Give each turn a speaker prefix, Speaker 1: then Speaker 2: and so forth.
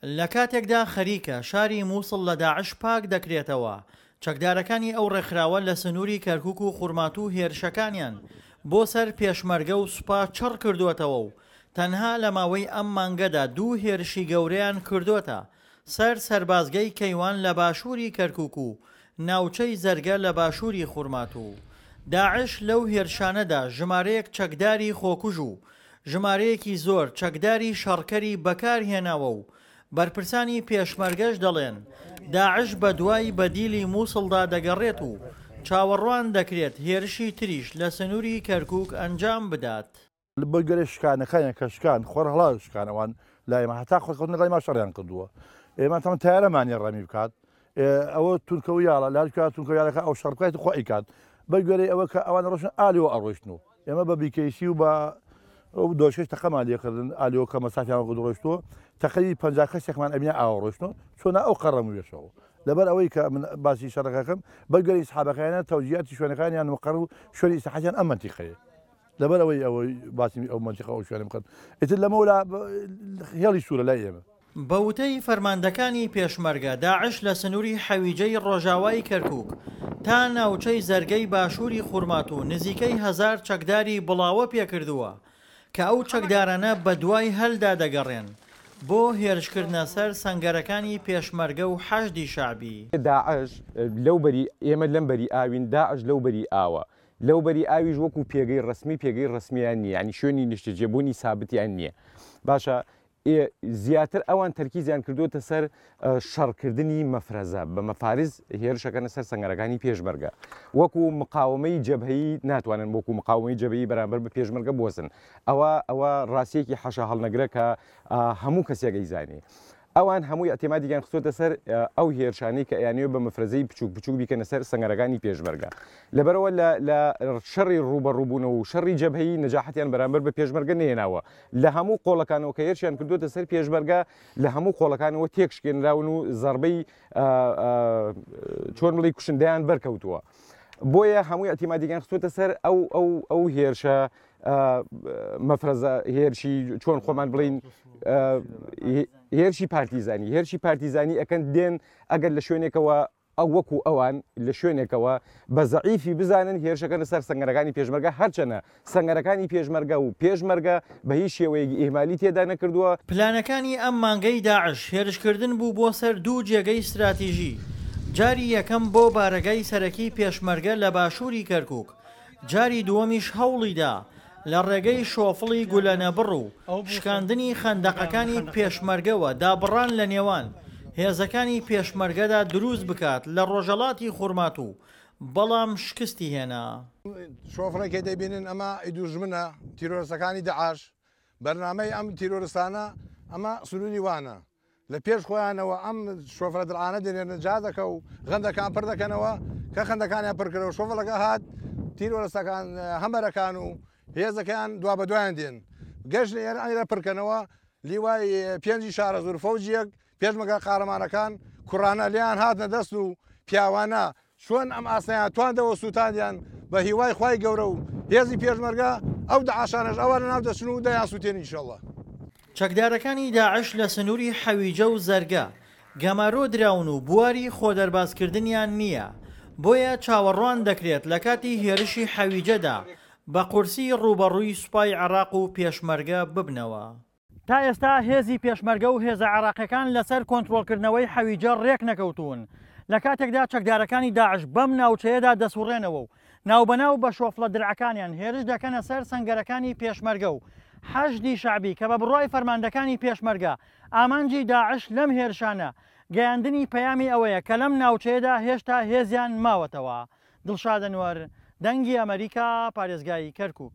Speaker 1: لە کاتێکدا خەریکە شاری مووسڵ لە داعش پاک دەکرێتەوە، چەکدارەکانی ئەو ڕێکخراوە لە سنووری کەرکووک و خوڕمات و هێرشەکانیان بۆ سەر پێشمەرگە و سوپا چڕ کردووەتەوە و تەنها لە ماوەی ئەم مانگەدا 2 هێرشی گەورەیان کردوتە سەر سەربازگەی کەیوان لە باشووری کەرکووک و ناوچەی زەرگە لە باشووری خوڕمات و داعش لەو هێرشانەدا ژمارەیەک چەکداری خۆکوژ و ژمارەیەکی زۆر چەکداری شەڕکەری بەکارهێناوە و بەرپرسانی پێشمەرگەش دەڵێن داعش بە دوای بەدیلی مووسڵدا دەگەڕێت و چاوەڕوان دەکرێت هێرشی تریش لە سنووری کەرکووک ئەنجام بدات.
Speaker 2: بۆ گەرە شکانەکانیان کە شکان خۆرهڵا شکانەوان لایمە هەتا خۆکەوتنە لای ماشەڕیان کردووە ئێمە تەمە تایارەمانی ڕەمی بکات ئەوە تورکە و یاڵە لارکات تونکەیاڵەکە ئەو شەڕکات خۆی کات بە گوێرەی ئەوە کە ئەوان ڕۆشن ئالیەوە ئەڕۆشتن و ئێمە بە بیکەیسی و بە ئەو دۆشەش تەقەمان لێکردن ئالیەوە کە مەسافیان ڕۆشتووە تەقەی 50 کەسێکمان ئەبینە ئاوە ڕۆشتنەوە چۆنە ئەو قەڕەموێشەوە لەبەر ئەوەی کە من باسی شەڕەکەکەم بە گوێرەی سەحابەکانیان تەوجیهاتی شوێنەکانیان وەقەڕ و شوێنی ئیسلاحاتیان ئەم منتیقەیە لەبەر ئەوەی باسی ئەو منتیقە ئەو شوێنە بکەن ئیتر لەمەولا هێڵی سوورە لای ئێمە.
Speaker 1: بەوتەی فەرماندەکانی پێشمەرگە داعش لە سنووری حەویجەی ڕۆژاوای کەرکووک تا ناوچەی زەرگەی باشووری خوڕمات و نزیکەی 1000 چەکداری بڵاوە پێکردووە کە ئەو چەکدارانە بە دوای هەلدا دەگەڕێن بۆ هێرشکردنە سەر سەنگەرەکانی پێشمەرگە و حەشدی شعبی.
Speaker 3: داعش لەوبەری ئێمە لەم بەری ئاوین داعش لەو بەری ئاوە لەو بەری ئاویش وەکو پێگەی ڕسمیان نییە ینی شوێنی نیشتەجێبوونی سابتیان نییە باشە زیاتر ئەوان تەرکیزیان کردوتە سەر شەڕکردنی مەفرەزە بە مەفارز هێرشەکەنە سەر سەنگەرەکانی پێشمەرگە وەکو مقاومەی جەبهەیی ناتوانن وەکو مقاومەی جەبهەیی بەرامبەر بە پێشمەرگە بۆزن ئەوە ڕاستیەکی حەشە هەڵنەگرە کە هەموو کەسێکەی زانێ ئەوان هەمووی ئەتێمادیان خستۆتە سەر ئەو هێرشانەی کە ئەیانەوە بە مەفرەزەی بچوک بچوک بیکەنە سەر سەنگەرەکانی پێشمەرگە لەبەرەوە لە شەڕی ڕوبەڕووبوونەوە و شەڕی جەبهەیی نەجاحەتیان بەرامبەر بە پێشمەرگە نێناوە لە هەموو قۆڵەکانەوە کە هێرشیان کردوتە سەر پێشمەرگە لە هەموو قۆڵەکانەوە تێکشکێنراون و زەربەی چۆن بڵی کوشندەیان بەرکەوتووە بۆیە هەمووی ئەتیمادیگان خستۆتە سەر ئەو هێرشە مەفرەزە هێرشی چۆن خۆمان بڵین هێرشی پارتیزانی ئەکەن دێن ئەگەر لە شوێنێکەوە ئەو وەکو ئەوان لە شوێنێکەوە بە زەعیفی بزانن هێرشەکەن سەر سەنگەرەکانی پێشمەرگە هەرچەنە سەنگەرەکانی پێشمەرگە و پێشمەرگە بە هیچ شێوەیەکی ئێمالی تێدا نەکردووە.
Speaker 1: پلانەکانی ئەم مانگەی داعش هێرشکردن بوو بۆ سەر 2 جێگەی استراتیژی جاری یەکەم بۆ بارەگای سەرەکی پێشمەرگە لە باشووری کەرکووک جاری دووەمیش هەوڵیدا لە ڕێگەی شۆفڵی گولەنەبڕ و شکاندنی خەندەقەکانی پێشمەرگەوە دابڕان لە نێوان هێزەکانی پێشمەرگەدا دروست بکات لە ڕۆژەڵاتی خوڕمات و بەڵام شکستی هێنا.
Speaker 4: شۆفڕێکی دەبینن ئەمە ئیدوژمنە تیرۆرسەکانی داعش بەرنامەی ئەم تیرۆرستانە ئەمە سنووری وانە لە پێش خۆیانەوە ئەم شۆفرە دڵانە دێنێنە جادەکە و غەندەکان پڕ دەکەنەوە کە خەندەکانیان پڕکردەوە شۆفڵەکە هات تیرۆرسەکان هەمەرەکان و هێزەکەیان دوا بە دوایان دێن گەشت لە ئێرە پڕکەنەوە لیوای 5 شارە زۆر فەوجیەک پێشمەرگە قارەمانەکان کوڕانە لیان هاتنە دەست و پیاوانە چۆن ئەم ئاسنیان تواندەوە سووتانیان بە هیوای خوای گەورە و هێزی پێشمەرگە ئەو داعشانەش ئەوە لە ناو دەچن و دەیان سووتێن ئینشەڵڵا.
Speaker 1: چەکدارەکانی داعش لە سنووری حەویجە و زەرگە گەمارۆ دراون و بواری خۆدەربازکردنیان نییە بۆیە چاوەڕوان دەکرێت لە کاتی هێرشی حەویجەدا بە قورسی ڕوبەڕووی سوپای عێراق و پێشمەرگە ببنەوە. تا ئێستا هێزی پێشمەرگە و هێزە عێراقیەکان لەسەر کۆنتڕۆڵکردنەوەی حەویجە ڕێک نەکەوتون لە کاتێکدا چەکدارەکانی داعش بەم ناوچەیەدا دەسوڕێنەوە و ناوبەناو بە شۆفڵە درعەکانیان هێرش دەکەنە سەر سەنگەرەکانی پێشمەرگە و حەشدی شعبی کە بە بڕوای فەرماندەکانی پێشمەرگە ئامانجی داعش لەم هێرشانە گەیاندنی پەیامی ئەوەیە کە لەم ناوچەیەدا هێشتا هێزیان ماوەتەوە. دڵشاد ئەنوەر، دەنگی ئەمریکا، پارێزگای کەرکووک.